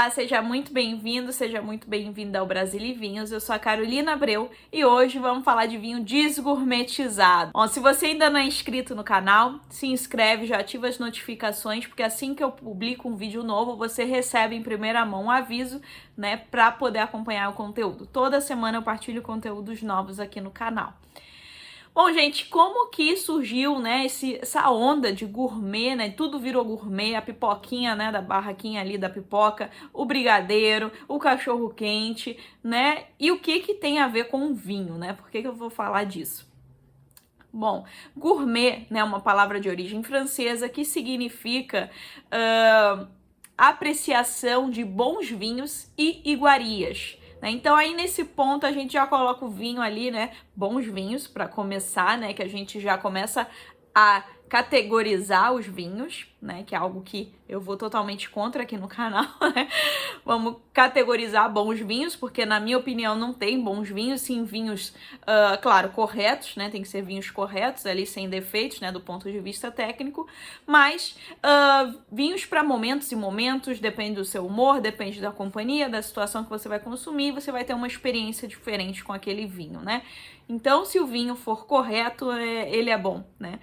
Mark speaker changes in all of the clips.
Speaker 1: Olá, seja muito bem-vindo, seja muito bem-vinda ao Brasil e Vinhos. Eu sou a Carolina Abreu e hoje vamos falar de vinho desgourmetizado. Bom, se você ainda não é inscrito no canal, se inscreve, já ativa as notificações, porque assim que eu publico um vídeo novo, você recebe em primeira mão um aviso, né, para poder acompanhar o conteúdo. Toda semana eu partilho conteúdos novos aqui no canal. Bom, gente, como que surgiu, né, essa onda de gourmet, né, tudo virou gourmet, a pipoquinha, né, da barraquinha ali da pipoca, o brigadeiro, o cachorro-quente, né, e o que que tem a ver com o vinho, né, por que que eu vou falar disso? Bom, gourmet, né, é uma palavra de origem francesa que significa apreciação de bons vinhos e iguarias. Então aí nesse ponto a gente já coloca o vinho ali, né? Bons vinhos para começar, né? Que a gente já começa a categorizar os vinhos, né? Que é algo que eu vou totalmente contra aqui no canal, né? Vamos categorizar bons vinhos, porque na minha opinião não tem bons vinhos, sim vinhos, claro, corretos, né? Tem que ser vinhos corretos ali, sem defeitos, né? Do ponto de vista técnico, mas vinhos para momentos e momentos, depende do seu humor, depende da companhia, da situação que você vai consumir, você vai ter uma experiência diferente com aquele vinho, né? Então, se o vinho for correto, ele é bom, né?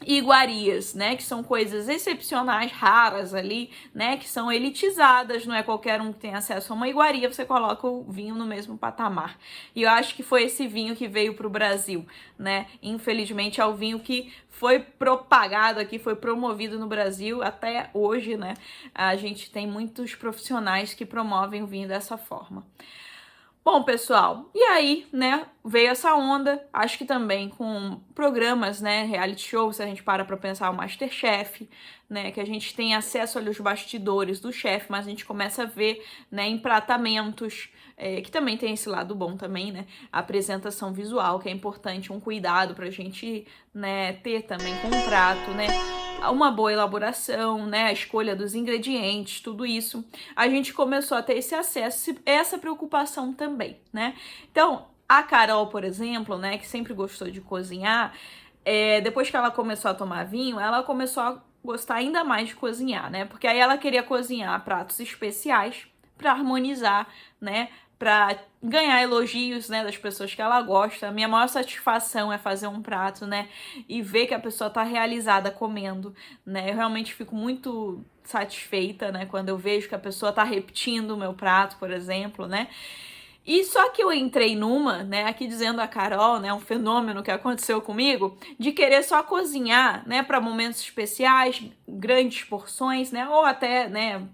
Speaker 1: Iguarias, né, que são coisas excepcionais, raras ali, né, que são elitizadas, não é qualquer um que tem acesso a uma iguaria, você coloca o vinho no mesmo patamar. E eu acho que foi esse vinho que veio para o Brasil, né, infelizmente é o vinho que foi propagado aqui, foi promovido no Brasil até hoje, né, a gente tem muitos profissionais que promovem o vinho dessa forma. Bom, pessoal, e aí, né, veio essa onda, acho que também com programas, né, reality shows, se a gente para pensar o MasterChef, né, que a gente tem acesso ali aos bastidores do chefe, mas a gente começa a ver, né, empratamentos, que também tem esse lado bom também, né, a apresentação visual, que é importante, um cuidado pra gente, né, ter também com o prato, né, uma boa elaboração, né, a escolha dos ingredientes, tudo isso, a gente começou a ter esse acesso, essa preocupação também, né? Então, a Carol, por exemplo, né, que sempre gostou de cozinhar, depois que ela começou a tomar vinho, ela começou a gostar ainda mais de cozinhar, né? Porque aí ela queria cozinhar pratos especiais para harmonizar, né? Para ganhar elogios, né, das pessoas que ela gosta. A minha maior satisfação é fazer um prato, né, e ver que a pessoa tá realizada comendo, né. Eu realmente fico muito satisfeita, né, quando eu vejo que a pessoa tá repetindo o meu prato, por exemplo, né. E só que eu entrei numa, né, aqui dizendo a Carol, né, um fenômeno que aconteceu comigo, de querer só cozinhar, né, para momentos especiais, grandes porções, né, ou até, né,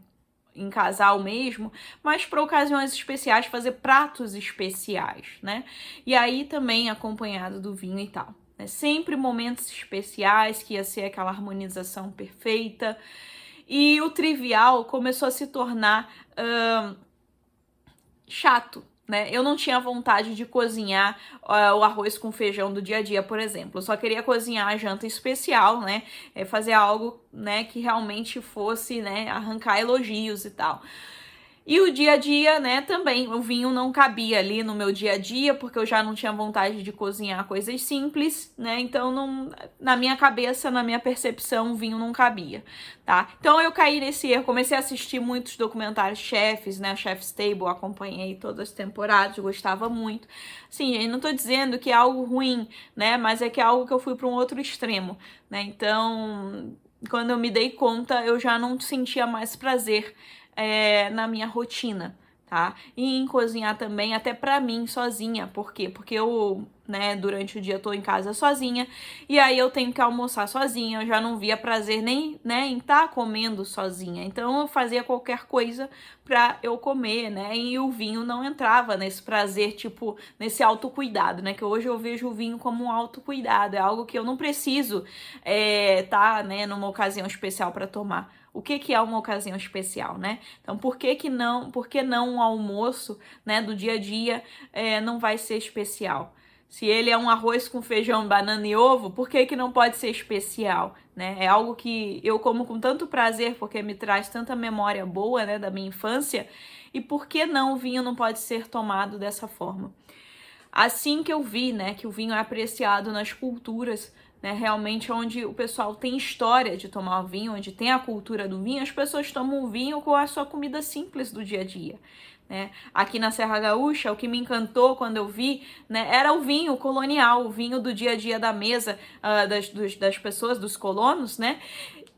Speaker 1: em casal mesmo, mas para ocasiões especiais, fazer pratos especiais, né? E aí também acompanhado do vinho e tal, né? Sempre momentos especiais, que ia ser aquela harmonização perfeita. E o trivial começou a se tornar chato, né? Eu não tinha vontade de cozinhar o arroz com feijão do dia a dia, por exemplo. Eu só queria cozinhar a janta especial, né? Fazer algo, né, que realmente fosse, né, arrancar elogios e tal. E o dia a dia, né, também, o vinho não cabia ali no meu dia a dia, porque eu já não tinha vontade de cozinhar coisas simples, né, então não, na minha cabeça, na minha percepção, o vinho não cabia, tá? Então eu caí nesse erro, comecei a assistir muitos documentários chefes, né, Chef's Table, acompanhei todas as temporadas, gostava muito. Sim, eu não tô dizendo que é algo ruim, né, mas é que é algo que eu fui para um outro extremo, né, então quando eu me dei conta, eu já não sentia mais prazer na minha rotina, tá? E em cozinhar também, até pra mim, sozinha. Por quê? Porque eu, né, durante o dia tô em casa sozinha, e aí eu tenho que almoçar sozinha, eu já não via prazer nem, né, em estar comendo sozinha. Então eu fazia qualquer coisa pra eu comer, né? E o vinho não entrava nesse prazer, tipo, nesse autocuidado, né? Que hoje eu vejo o vinho como um autocuidado, é algo que eu não preciso tá, né, numa ocasião especial pra tomar. O que é uma ocasião especial, né? Então, por que não um almoço, né, do dia a dia não vai ser especial? Se ele é um arroz com feijão, banana e ovo, por que não pode ser especial, né? É algo que eu como com tanto prazer, porque me traz tanta memória boa, né, da minha infância, e por que não o vinho não pode ser tomado dessa forma? Assim que eu vi, né, que o vinho é apreciado nas culturas, né, realmente onde o pessoal tem história de tomar o vinho, onde tem a cultura do vinho, as pessoas tomam o vinho com a sua comida simples do dia a dia. Né? Aqui na Serra Gaúcha, o que me encantou quando eu vi, né, era o vinho colonial, o vinho do dia a dia da mesa das pessoas, dos colonos, né?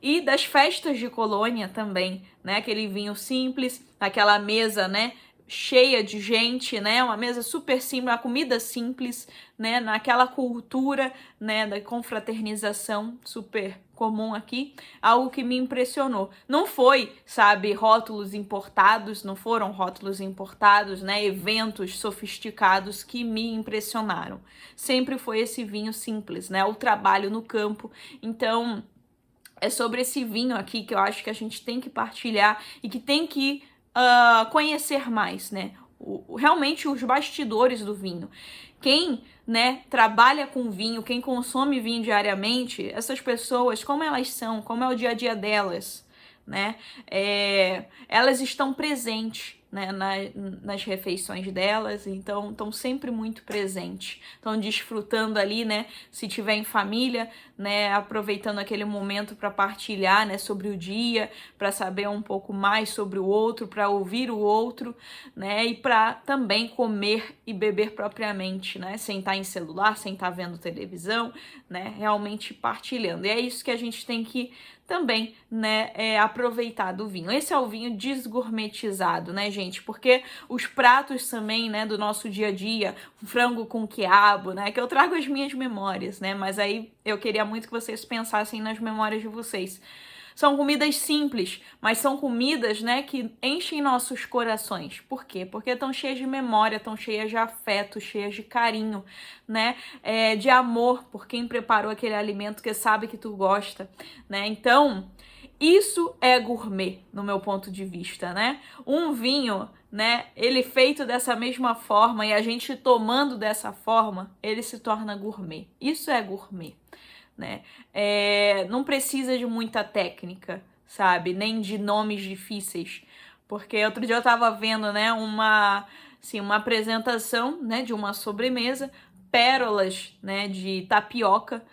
Speaker 1: E das festas de colônia também, né? Aquele vinho simples, aquela mesa, né, cheia de gente, né? Uma mesa super simples, uma comida simples, né? Naquela cultura, né, da confraternização super comum aqui, algo que me impressionou. Não foi, sabe, rótulos importados, não foram rótulos importados, né, eventos sofisticados que me impressionaram. Sempre foi esse vinho simples, né, o trabalho no campo. Então, é sobre esse vinho aqui que eu acho que a gente tem que partilhar e que tem que conhecer mais, né? Realmente os bastidores do vinho. Quem, né, trabalha com vinho, quem consome vinho diariamente, essas pessoas, como elas são, como é o dia a dia delas, né? Elas estão presentes, né, nas refeições delas, então estão sempre muito presentes, estão desfrutando ali, né, se tiver em família, né, aproveitando aquele momento para partilhar, né, sobre o dia, para saber um pouco mais sobre o outro, para ouvir o outro, né, e para também comer e beber propriamente, né, sem estar em celular, sem estar vendo televisão, né, realmente partilhando. E é isso que a gente tem que também, né, aproveitar do vinho. Esse é o vinho desgourmetizado, né, gente? Porque os pratos também, né, do nosso dia a dia, frango com quiabo, né, que eu trago as minhas memórias, né, mas aí eu queria muito que vocês pensassem nas memórias de vocês. São comidas simples, mas são comidas, né, que enchem nossos corações. Por quê? Porque estão cheias de memória, estão cheias de afeto, cheias de carinho, né, de amor por quem preparou aquele alimento que sabe que tu gosta, né? Então, isso é gourmet, no meu ponto de vista, né? Um vinho, né, ele feito dessa mesma forma e a gente tomando dessa forma, ele se torna gourmet. Isso é gourmet. Né? Não precisa de muita técnica, sabe? Nem de nomes difíceis. Porque outro dia eu tava vendo, né, uma apresentação, né, de uma sobremesa, pérolas, né, de tapioca,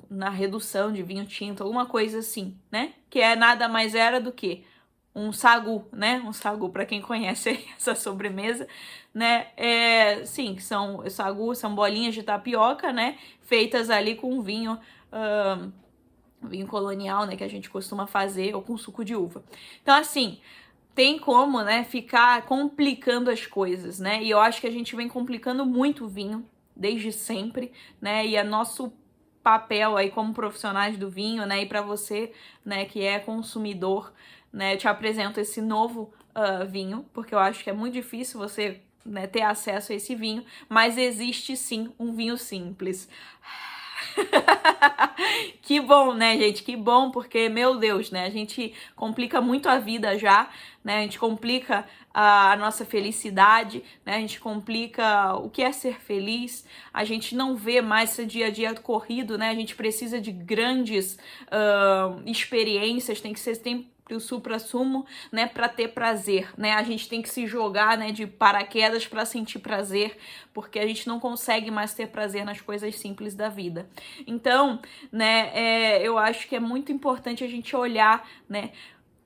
Speaker 1: na redução de vinho tinto, alguma coisa assim, né? Que nada mais era do que um sagu, né? Um sagu, para quem conhece essa sobremesa, né? Sim, são sagu, são bolinhas de tapioca, né? Feitas ali com vinho, vinho colonial, né? Que a gente costuma fazer, ou com suco de uva. Então, assim, tem como, né? Ficar complicando as coisas, né? E eu acho que a gente vem complicando muito o vinho desde sempre, né? E é nosso papel aí como profissionais do vinho, né? E para você, né? Que é consumidor, né, eu te apresento esse novo vinho, porque eu acho que é muito difícil você, né, ter acesso a esse vinho, mas existe sim um vinho simples. Que bom, né, gente? Que bom, porque, meu Deus, né? A gente complica muito a vida já, né? A gente complica a nossa felicidade, né? A gente complica o que é ser feliz. A gente não vê mais esse dia a dia corrido, né? A gente precisa de grandes experiências, tem que ser sempre o supra-sumo, né, para ter prazer, né? A gente tem que se jogar, né, de paraquedas para sentir prazer, porque a gente não consegue mais ter prazer nas coisas simples da vida. Então, né, eu acho que é muito importante a gente olhar, né?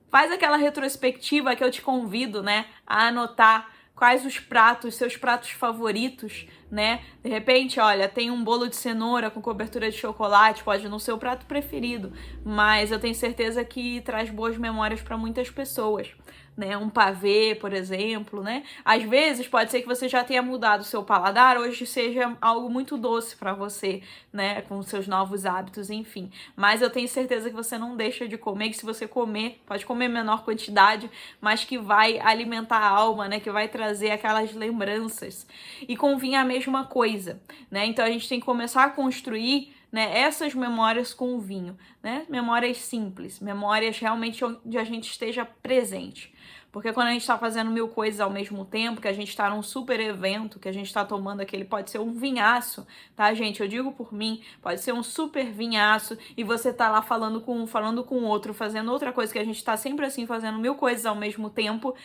Speaker 1: Faz aquela retrospectiva que eu te convido, né, a anotar quais os pratos, seus pratos favoritos, né? De repente, olha, tem um bolo de cenoura com cobertura de chocolate, pode não ser o prato preferido, mas eu tenho certeza que traz boas memórias para muitas pessoas, né? Um pavê, por exemplo, né? Às vezes pode ser que você já tenha mudado o seu paladar, hoje seja algo muito doce para você, né? Com seus novos hábitos, enfim. Mas eu tenho certeza que você não deixa de comer, que se você comer, pode comer menor quantidade, mas que vai alimentar a alma, né? Que vai trazer aquelas lembranças. E com vinho a mesma coisa, né? Então a gente tem que começar a construir, né, essas memórias com o vinho, né? Memórias simples, memórias realmente onde a gente esteja presente. Porque quando a gente tá fazendo 1000 coisas ao mesmo tempo, que a gente tá num super evento, que a gente tá tomando aquele, pode ser um vinhaço, tá, gente? Eu digo por mim, pode ser um super vinhaço, e você tá lá falando com um, falando com outro, fazendo outra coisa, que a gente tá sempre assim, fazendo 1000 coisas ao mesmo tempo.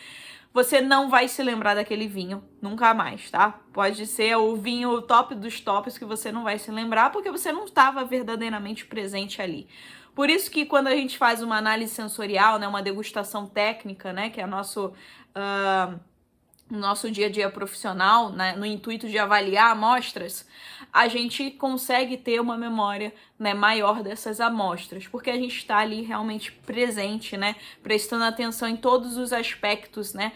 Speaker 1: você não vai se lembrar daquele vinho nunca mais, tá? Pode ser o vinho top dos tops que você não vai se lembrar porque você não estava verdadeiramente presente ali. Por isso que quando a gente faz uma análise sensorial, né, uma degustação técnica, né, que é nosso dia a dia profissional, né, no intuito de avaliar amostras, a gente consegue ter uma memória, né, maior dessas amostras, porque a gente está ali realmente presente, né, prestando atenção em todos os aspectos, né,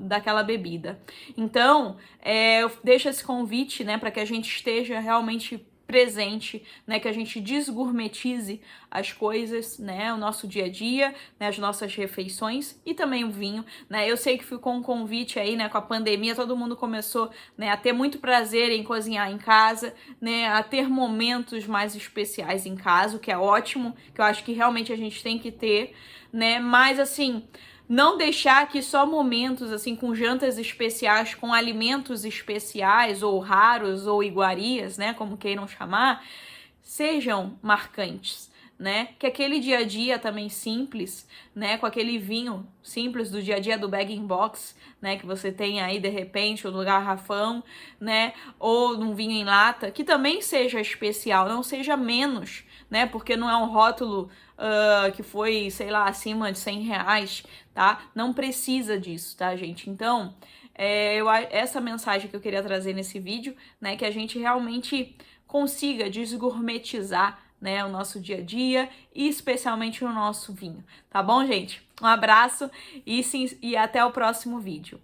Speaker 1: daquela bebida. Então, eu deixo esse convite, né, para que a gente esteja realmente presente, né, que a gente desgourmetize as coisas, né, o nosso dia a dia, né, as nossas refeições e também o vinho, né. Eu sei que ficou um convite aí, né, com a pandemia, todo mundo começou, né, a ter muito prazer em cozinhar em casa, né, a ter momentos mais especiais em casa, o que é ótimo, que eu acho que realmente a gente tem que ter, né, mas assim, não deixar que só momentos, assim, com jantas especiais, com alimentos especiais, ou raros, ou iguarias, né, como queiram chamar, sejam marcantes, né? Que aquele dia a dia também simples, né, com aquele vinho simples do dia a dia do bag-in-box, né, que você tem aí de repente, ou no garrafão, né, ou num vinho em lata, que também seja especial, não seja menos, né, porque não é um rótulo que foi, sei lá, acima de R$100, tá? Não precisa disso, tá, gente? Então, essa mensagem que eu queria trazer nesse vídeo, né, que a gente realmente consiga desgourmetizar, né, o nosso dia a dia e especialmente o nosso vinho, tá bom, gente? Um abraço e até o próximo vídeo.